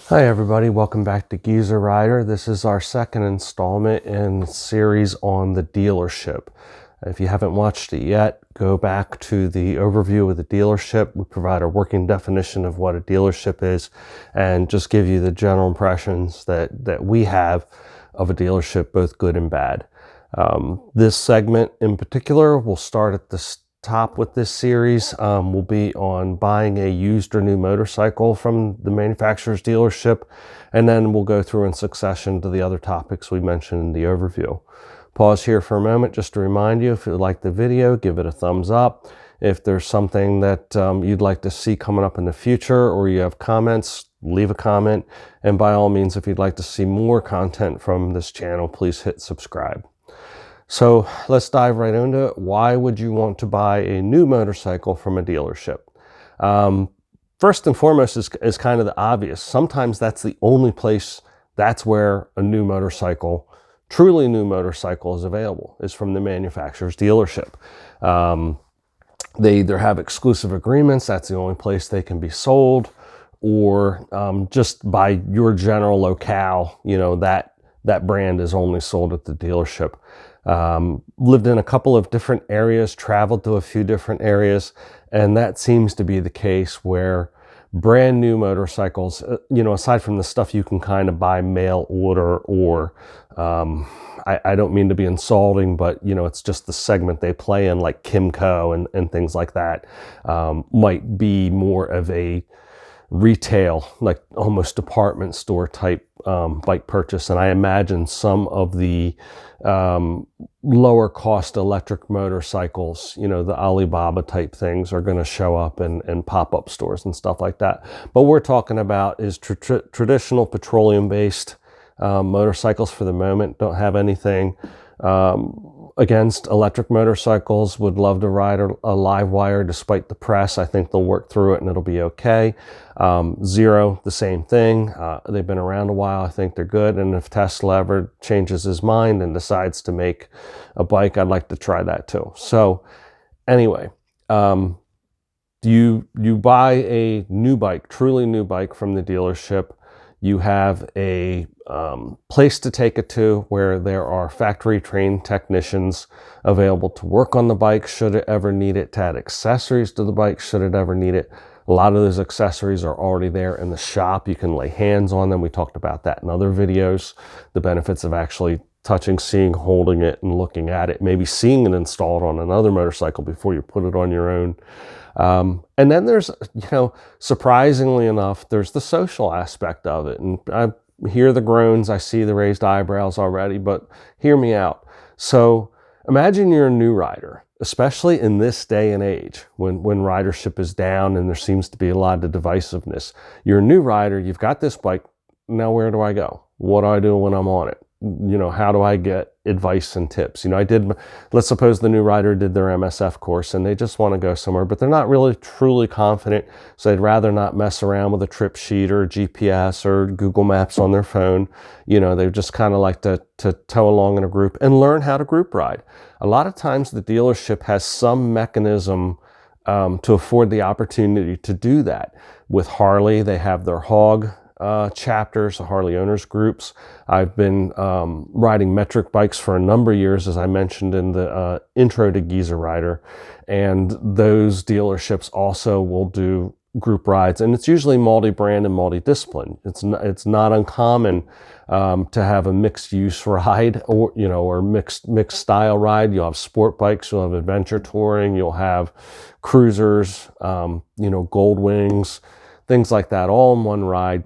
Hi everybody, welcome back to Geezer Rider. This is our second installment in the series on the dealership. If you haven't watched it yet, go back to the overview of the dealership. We provide a working definition of what a dealership is and just give you the general impressions that we have of a dealership, both good and bad. This segment in particular will start at the top with this series. Will be on buying a used or new motorcycle from the manufacturer's dealership, and then we'll go through in succession to the other topics we mentioned in the overview. Pause here for a moment just to remind you, if you like the video, give it a thumbs up. If there's something that you'd like to see coming up in the future, or you have comments, leave a comment. And by all means, if you'd like to see more content from this channel, please hit subscribe. So let's dive right into it. Why would you want to buy a new motorcycle from a dealership? First and foremost is kind of the obvious. Sometimes that's the only place, that's where a new motorcycle, truly new motorcycle, is available, is from the manufacturer's dealership. They either have exclusive agreements, that's the only place they can be sold, or just by your general locale, that brand is only sold at the dealership. Lived in a couple of different areas, traveled to a few different areas, and that seems to be the case where brand new motorcycles, aside from the stuff you can kind of buy mail order, or I don't mean to be insulting, but it's just the segment they play in, like Kimco and things like that, might be more of a retail, like almost department store type bike purchase. And I imagine some of the lower cost electric motorcycles, the Alibaba type things, are going to show up in pop-up stores and stuff like that. But we're talking about is traditional petroleum based motorcycles for the moment. Don't have anything against electric motorcycles. Would love to ride a live wire despite the press. I think they'll work through it and it'll be okay. Zero, the same thing. They've been around a while. I think they're good. And if Tesla ever changes his mind and decides to make a bike, I'd like to try that too. So anyway, you buy a new bike, truly new bike from the dealership. You have a place to take it to where there are factory trained technicians available to work on the bike should it ever need it, to add accessories to the bike should it ever need it. A lot of those accessories are already there in the shop. You can lay hands on them. We talked about that in other videos, the benefits of actually touching, seeing, holding it, and looking at it, maybe seeing it installed on another motorcycle before you put it on your own. And then there's, surprisingly enough, there's the social aspect of it. And I hear the groans, I see the raised eyebrows already, but hear me out. So imagine you're a new rider, especially in this day and age when ridership is down and there seems to be a lot of divisiveness. You're a new rider, you've got this bike, now where do I go? What do I do when I'm on it? How do I get advice and tips? Let's suppose the new rider did their MSF course and they just want to go somewhere, but they're not really truly confident. So they'd rather not mess around with a trip sheet or GPS or Google Maps on their phone. They just kind of like to tow along in a group and learn how to group ride. A lot of times the dealership has some mechanism to afford the opportunity to do that. With Harley, they have their HOG chapters, Harley owners groups. I've been riding metric bikes for a number of years, as I mentioned in the intro to Geezer Rider, and those dealerships also will do group rides, and it's usually multi-brand and multi-discipline. It's not uncommon to have a mixed use ride, or mixed style ride. You'll have sport bikes, you'll have adventure touring, you'll have cruisers, gold wings, things like that, all in one ride.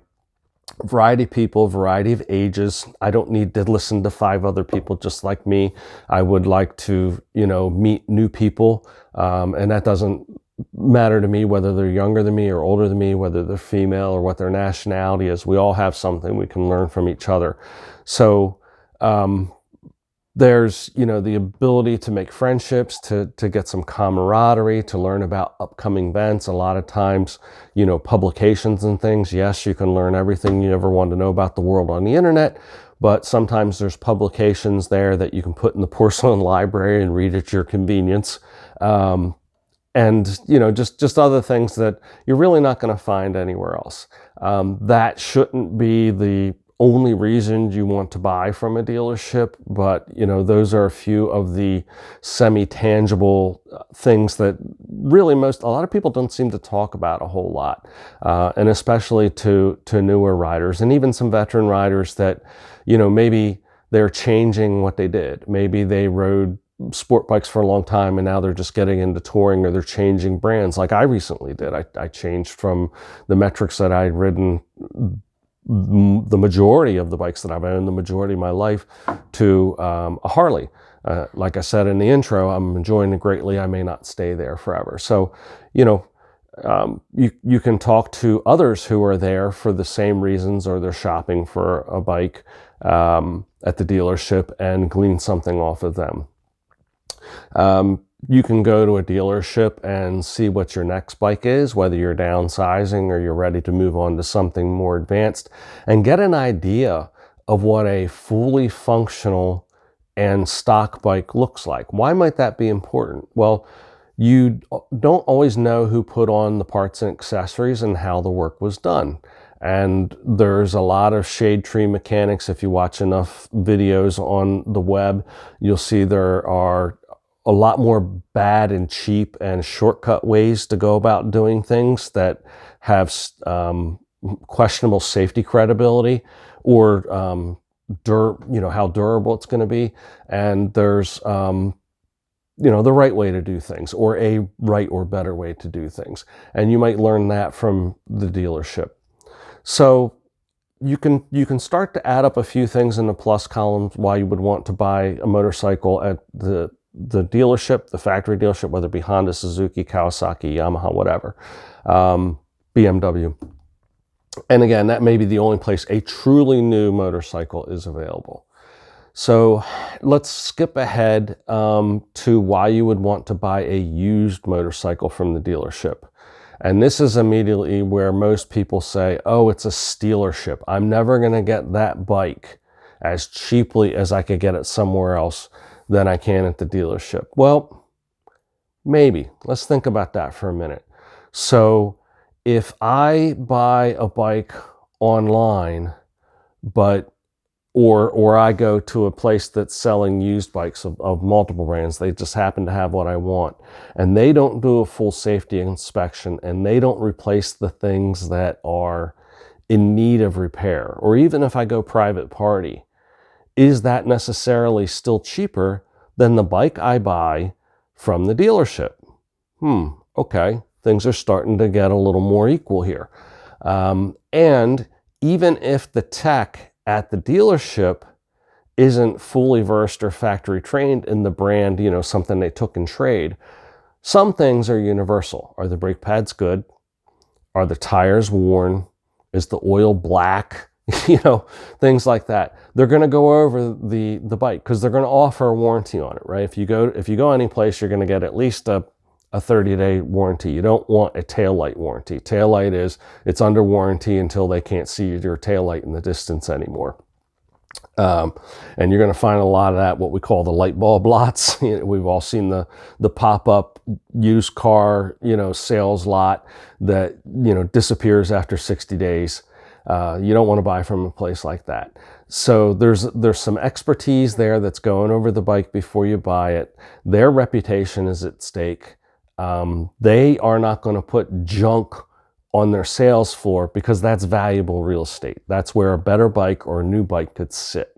Variety of people, variety of ages. I don't need to listen to 5 other people just like me. I would like to, meet new people. And that doesn't matter to me whether they're younger than me or older than me, whether they're female or what their nationality is. We all have something we can learn from each other. So, there's, the ability to make friendships, to get some camaraderie, to learn about upcoming events. A lot of times, publications and things. Yes, you can learn everything you ever want to know about the world on the internet, but sometimes there's publications there that you can put in the porcelain library and read at your convenience. and just other things that you're really not going to find anywhere else. That shouldn't be the only reason you want to buy from a dealership, but those are a few of the semi-tangible things that really a lot of people don't seem to talk about a whole lot, and especially to newer riders and even some veteran riders that maybe they're changing what they did. Maybe they rode sport bikes for a long time and now they're just getting into touring, or they're changing brands like I recently did. I changed from the metrics that I'd ridden the majority of the bikes that I've owned the majority of my life to a Harley. Like I said in the intro, I'm enjoying it greatly. I may not stay there forever. So, you can talk to others who are there for the same reasons, or they're shopping for a bike at the dealership, and glean something off of them. You can go to a dealership and see what your next bike is, whether you're downsizing or you're ready to move on to something more advanced, and get an idea of what a fully functional and stock bike looks like. Why might that be important? Well, you don't always know who put on the parts and accessories and how the work was done. And there's a lot of shade tree mechanics. If you watch enough videos on the web, you'll see there are a lot more bad and cheap and shortcut ways to go about doing things that have questionable safety credibility, or how durable it's going to be. And there's the right way to do things, or a right or better way to do things, and you might learn that from the dealership. So you can start to add up a few things in the plus columns why you would want to buy a motorcycle at the dealership, the factory dealership, whether it be Honda, Suzuki, Kawasaki, Yamaha, whatever, BMW. And again, that may be the only place a truly new motorcycle is available. So let's skip ahead to why you would want to buy a used motorcycle from the dealership. And this is immediately where most people say, oh, it's a stealership. I'm never going to get that bike as cheaply as I could get it somewhere else than I can at the dealership. Well, maybe. Let's think about that for a minute. So if I buy a bike online, or I go to a place that's selling used bikes of multiple brands, they just happen to have what I want, and they don't do a full safety inspection, and they don't replace the things that are in need of repair, or even if I go private party, is that necessarily still cheaper than the bike I buy from the dealership? Okay, things are starting to get a little more equal here. And even if the tech at the dealership isn't fully versed or factory trained in the brand, something they took in trade, some things are universal. Are the brake pads good? Are the tires worn? Is the oil black? Things like that. They're going to go over the bike because they're going to offer a warranty on it, right? If you go any place, you're going to get at least a 30-day warranty. You don't want a taillight warranty. Taillight it's under warranty until they can't see your taillight in the distance anymore. And you're going to find a lot of that, what we call the light bulb lots. We've all seen the pop-up used car, sales lot that, disappears after 60 days. You don't want to buy from a place like that. So there's some expertise there that's going over the bike before you buy it. Their reputation is at stake. They are not going to put junk on their sales floor because that's valuable real estate. That's where a better bike or a new bike could sit.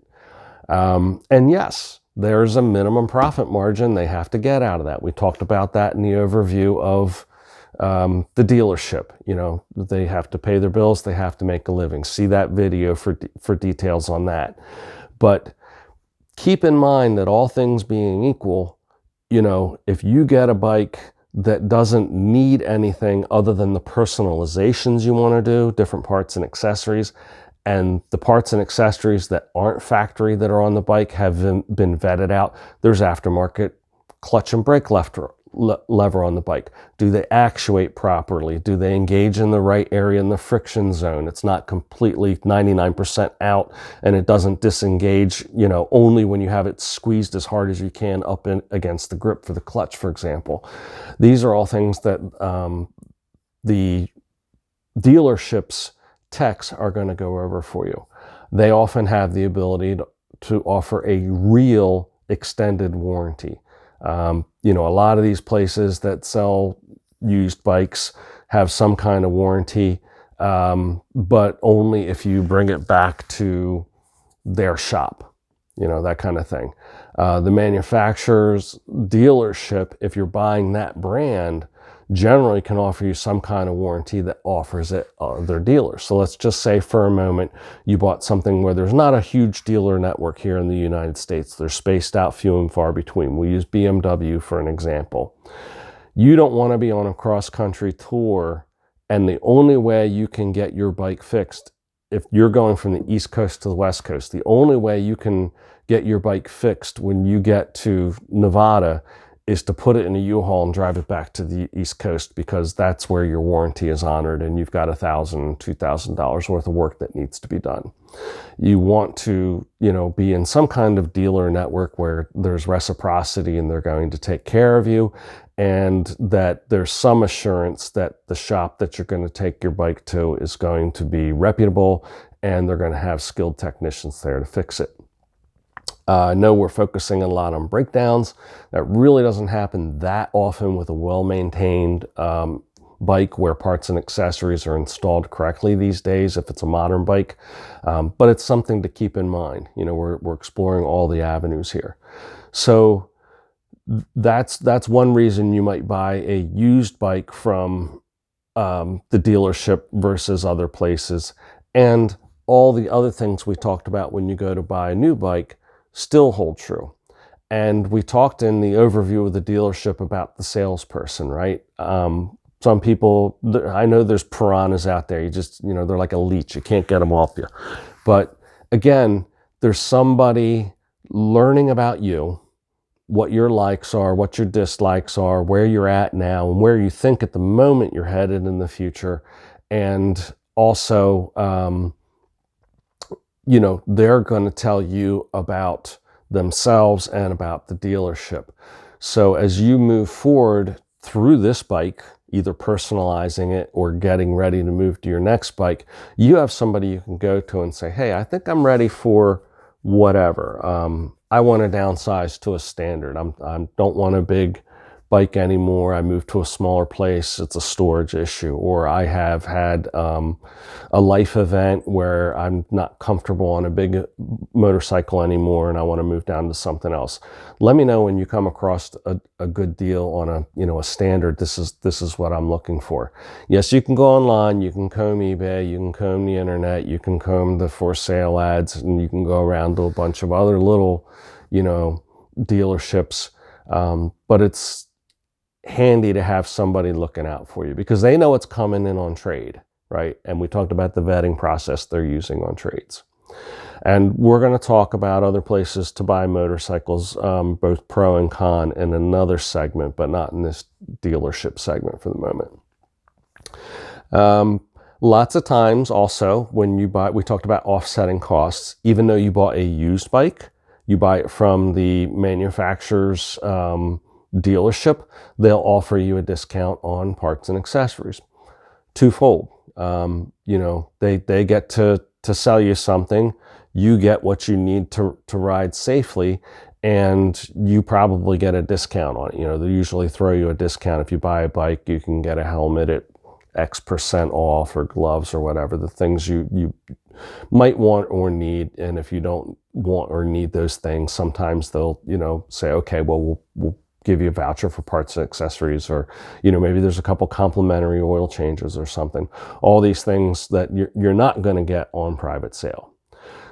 And yes, there's a minimum profit margin they have to get out of that. We talked about that in the overview of the dealership. They have to pay their bills, they have to make a living. See that video for details on that. But keep in mind that all things being equal, if you get a bike that doesn't need anything other than the personalizations you want to do, different parts and accessories, and the parts and accessories that aren't factory that are on the bike have been vetted out. There's aftermarket clutch and brake lever on the bike? Do they actuate properly? Do they engage in the right area in the friction zone? It's not completely 99% out and it doesn't disengage, only when you have it squeezed as hard as you can up against the grip for the clutch, for example. These are all things that the dealership's techs are going to go over for you. They often have the ability to offer a real extended warranty. A lot of these places that sell used bikes have some kind of warranty, but only if you bring it back to their shop, that kind of thing. The manufacturer's dealership, if you're buying that brand, generally can offer you some kind of warranty that offers it their dealers. So let's just say for a moment you bought something where there's not a huge dealer network here in the United States. They're spaced out few and far between. We'll use BMW for an example. You don't want to be on a cross-country tour, and the only way you can get your bike fixed, if you're going from the East Coast to the West Coast, the only way you can get your bike fixed when you get to Nevada is to put it in a U-Haul and drive it back to the East Coast, because that's where your warranty is honored and you've got $1,000, $2,000 worth of work that needs to be done. You want to, be in some kind of dealer network where there's reciprocity and they're going to take care of you, and that there's some assurance that the shop that you're going to take your bike to is going to be reputable and they're going to have skilled technicians there to fix it. I know we're focusing a lot on breakdowns. That really doesn't happen that often with a well-maintained bike where parts and accessories are installed correctly these days, if it's a modern bike. But it's something to keep in mind. We're exploring all the avenues here. So that's one reason you might buy a used bike from the dealership versus other places. And all the other things we talked about when you go to buy a new bike still hold true. And we talked in the overview of the dealership about the salesperson, right? Some people, I know there's piranhas out there. They're like a leech. You can't get them off you. But again, there's somebody learning about you, what your likes are, what your dislikes are, where you're at now, and where you think at the moment you're headed in the future. And also, they're going to tell you about themselves and about the dealership. So as you move forward through this bike, either personalizing it or getting ready to move to your next bike, you have somebody you can go to and say, hey, I think I'm ready for whatever. I want to downsize to a standard. I don't want a big bike anymore. I moved to a smaller place. It's a storage issue. Or I have had a life event where I'm not comfortable on a big motorcycle anymore and I want to move down to something else. Let me know when you come across a good deal on a standard. This is what I'm looking for. Yes, you can go online, you can comb eBay, you can comb the internet, you can comb the for sale ads, and you can go around to a bunch of other little, dealerships. But it's handy to have somebody looking out for you because they know it's coming in on trade, right? And we talked about the vetting process they're using on trades. And we're going to talk about other places to buy motorcycles, both pro and con, in another segment, but not in this dealership segment for the moment. Lots of times also when you buy, we talked about offsetting costs. Even though you bought a used bike, you buy it from the manufacturer's dealership, they'll offer you a discount on parts and accessories. Twofold. They get to sell you something, you get what you need to ride safely, and you probably get a discount on it. They usually throw you a discount. If you buy a bike, you can get a helmet at X% off, or gloves, or whatever, the things you might want or need. And if you don't want or need those things, sometimes they'll say, okay, well, we'll give you a voucher for parts and accessories, or maybe there's a couple complimentary oil changes or something. All these things that you're not going to get on private sale.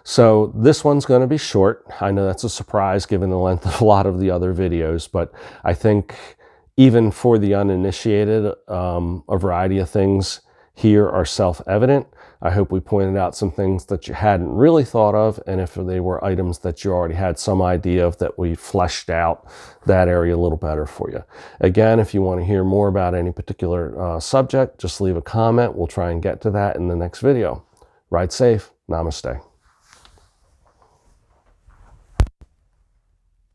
So this one's going to be short. I know that's a surprise given the length of a lot of the other videos, but I think even for the uninitiated, a variety of things here are self-evident. I hope we pointed out some things that you hadn't really thought of, and if they were items that you already had some idea of, that we fleshed out that area a little better for you. Again, if you want to hear more about any particular subject, just leave a comment. We'll try and get to that in the next video. Ride safe. Namaste.